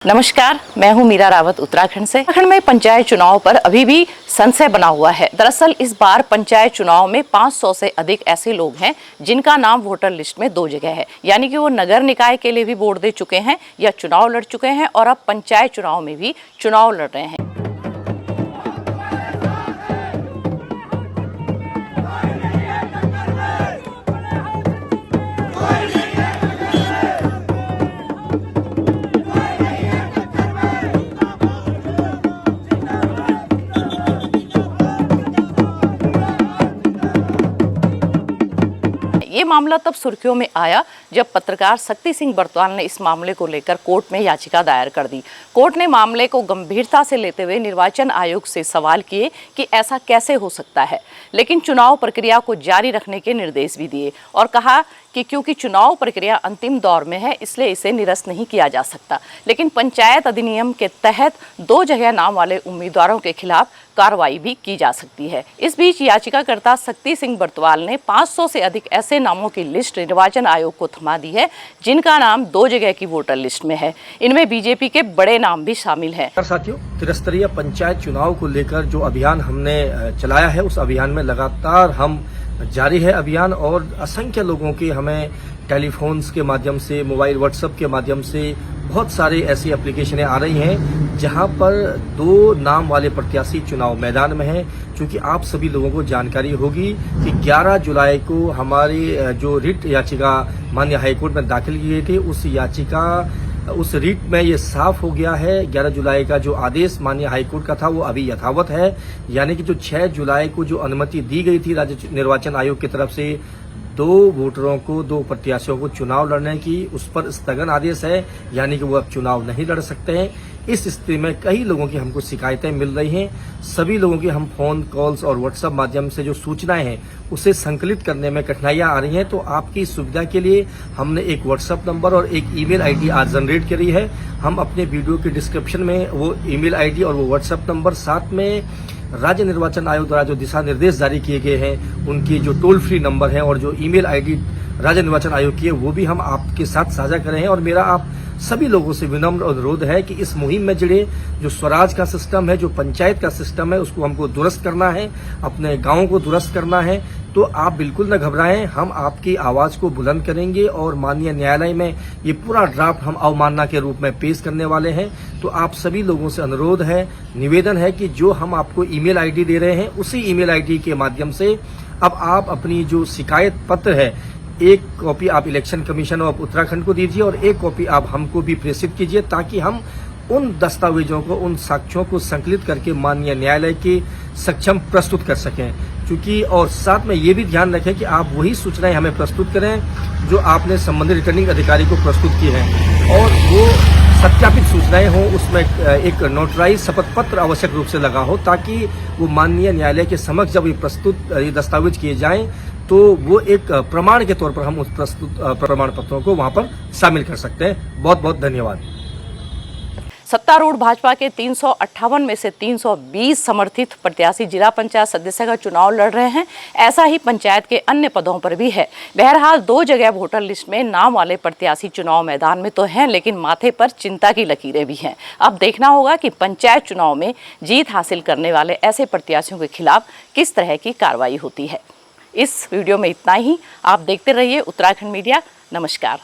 नमस्कार, मैं हूं मीरा रावत उत्तराखंड से। उत्तराखंड में पंचायत चुनाव पर अभी भी संशय बना हुआ है। दरअसल इस बार पंचायत चुनाव में 500 से अधिक ऐसे लोग हैं जिनका नाम वोटर लिस्ट में 2 जगह है, यानी कि वो नगर निकाय के लिए भी वोट दे चुके हैं या चुनाव लड़ चुके हैं और अब पंचायत चुनाव में भी चुनाव लड़ रहे हैं। ये मामला तब सुर्खियों में आया जब पत्रकार शक्ति सिंह बर्तवाल ने इस मामले को लेकर कोर्ट में याचिका दायर कर दी। कोर्ट ने मामले को गंभीरता से लेते हुए निर्वाचन आयोग से सवाल किए कि ऐसा कैसे हो सकता है, लेकिन चुनाव प्रक्रिया को जारी रखने के निर्देश भी दिए और कहा कि क्योंकि चुनाव प्रक्रिया अंतिम दौर में है इसलिए इसे निरस्त नहीं किया जा सकता। लेकिन पंचायत अधिनियम के तहत 2 जगह नाम वाले उम्मीदवारों के खिलाफ कार्रवाई भी की जा सकती है। इस बीच याचिकाकर्ता शक्ति सिंह बर्तवाल ने 500 से अधिक ऐसे नामों की लिस्ट निर्वाचन आयोग को थमा दी है जिनका नाम 2 जगह की वोटर लिस्ट में है। इनमें बीजेपी के बड़े नाम भी शामिल हैं। साथियों, त्रिस्तरीय पंचायत चुनाव को लेकर जो अभियान हमने चलाया है उस अभियान में लगातार हम जारी है अभियान और असंख्य लोगों के हमें टेलीफोन्स के माध्यम से, मोबाइल व्हाट्सएप के माध्यम से बहुत सारे ऐसी एप्लीकेशनें आ रही हैं जहां पर 2 नाम वाले प्रत्याशी चुनाव मैदान में हैं। क्योंकि आप सभी लोगों को जानकारी होगी कि 11 जुलाई को हमारी जो रिट याचिका माननीय हाईकोर्ट में दाखिल की गई थी उस रिट में ये साफ हो गया है। 11 जुलाई का जो आदेश माननीय हाईकोर्ट का था वो अभी यथावत है, यानी कि जो 6 जुलाई को जो अनुमति दी गई थी राज्य निर्वाचन आयोग की तरफ से 2 वोटरों को, 2 प्रत्याशियों को चुनाव लड़ने की, उस पर स्थगन आदेश है, यानी कि वो अब चुनाव नहीं लड़ सकते हैं। इस स्थिति में कई लोगों की हमको शिकायतें मिल रही हैं। सभी लोगों की हम फोन कॉल्स और व्हाट्सएप माध्यम से जो सूचनाएं हैं उसे संकलित करने में कठिनाइयां आ रही हैं। तो आपकी सुविधा के लिए हमने एक व्हाट्सएप नंबर और एक ईमेल आईडी आज जनरेट करी है। हम अपने वीडियो के डिस्क्रिप्शन में वो ईमेल आईडी और वो व्हाट्सएप नंबर, साथ में राज्य निर्वाचन आयोग द्वारा जो दिशा निर्देश जारी किए गए हैं उनकी जो टोल फ्री नंबर है और जो ईमेल आईडी राज्य निर्वाचन आयोग की है वो भी हम आपके साथ साझा करें हैं। और मेरा आप सभी लोगों से विनम्र अनुरोध है कि इस मुहिम में जुड़े जो स्वराज का सिस्टम है, जो पंचायत का सिस्टम है, उसको हमको दुरुस्त करना है, अपने गांवों को दुरुस्त करना है। तो आप बिल्कुल न घबराएं, हम आपकी आवाज को बुलंद करेंगे और माननीय न्यायालय में ये पूरा ड्राफ्ट हम अवमानना के रूप में पेश करने वाले हैं। तो आप सभी लोगों से अनुरोध है, निवेदन है कि जो हम आपको ईमेल आईडी दे रहे हैं उसी ईमेल आईडी के माध्यम से अब आप अपनी जो शिकायत पत्र है, एक कॉपी आप इलेक्शन कमीशन ऑफ उत्तराखंड को दीजिए और एक कॉपी आप हमको भी प्रेषित कीजिए, ताकि हम उन दस्तावेजों को, उन साक्ष्यों को संकलित करके माननीय न्यायालय के सक्षम प्रस्तुत कर सकें। क्योंकि और साथ में ये भी ध्यान रखें कि आप वही सूचनाएं हमें प्रस्तुत करें जो आपने संबंधित रिटर्निंग अधिकारी को प्रस्तुत की हैं और वो सत्यापित सूचनाएं हों, उसमें एक नोटराइज शपथ पत्र आवश्यक रूप से लगा हो, ताकि वो माननीय न्यायालय के समक्ष जब ये दस्तावेज किए जाएं तो वो एक प्रमाण के तौर पर हम उस प्रस्तुत प्रमाण पत्रों को वहां पर शामिल कर सकते हैं। बहुत बहुत धन्यवाद। सत्तारूढ़ भाजपा के 358 में से 320 समर्थित प्रत्याशी जिला पंचायत सदस्य का चुनाव लड़ रहे हैं। ऐसा ही पंचायत के अन्य पदों पर भी है। बहरहाल 2 जगह वोटर लिस्ट में नाम वाले प्रत्याशी चुनाव मैदान में तो हैं, लेकिन माथे पर चिंता की लकीरें भी हैं। अब देखना होगा कि पंचायत चुनाव में जीत हासिल करने वाले ऐसे प्रत्याशियों के खिलाफ किस तरह की कार्रवाई होती है। इस वीडियो में इतना ही। आप देखते रहिए उत्तराखंड मीडिया। नमस्कार।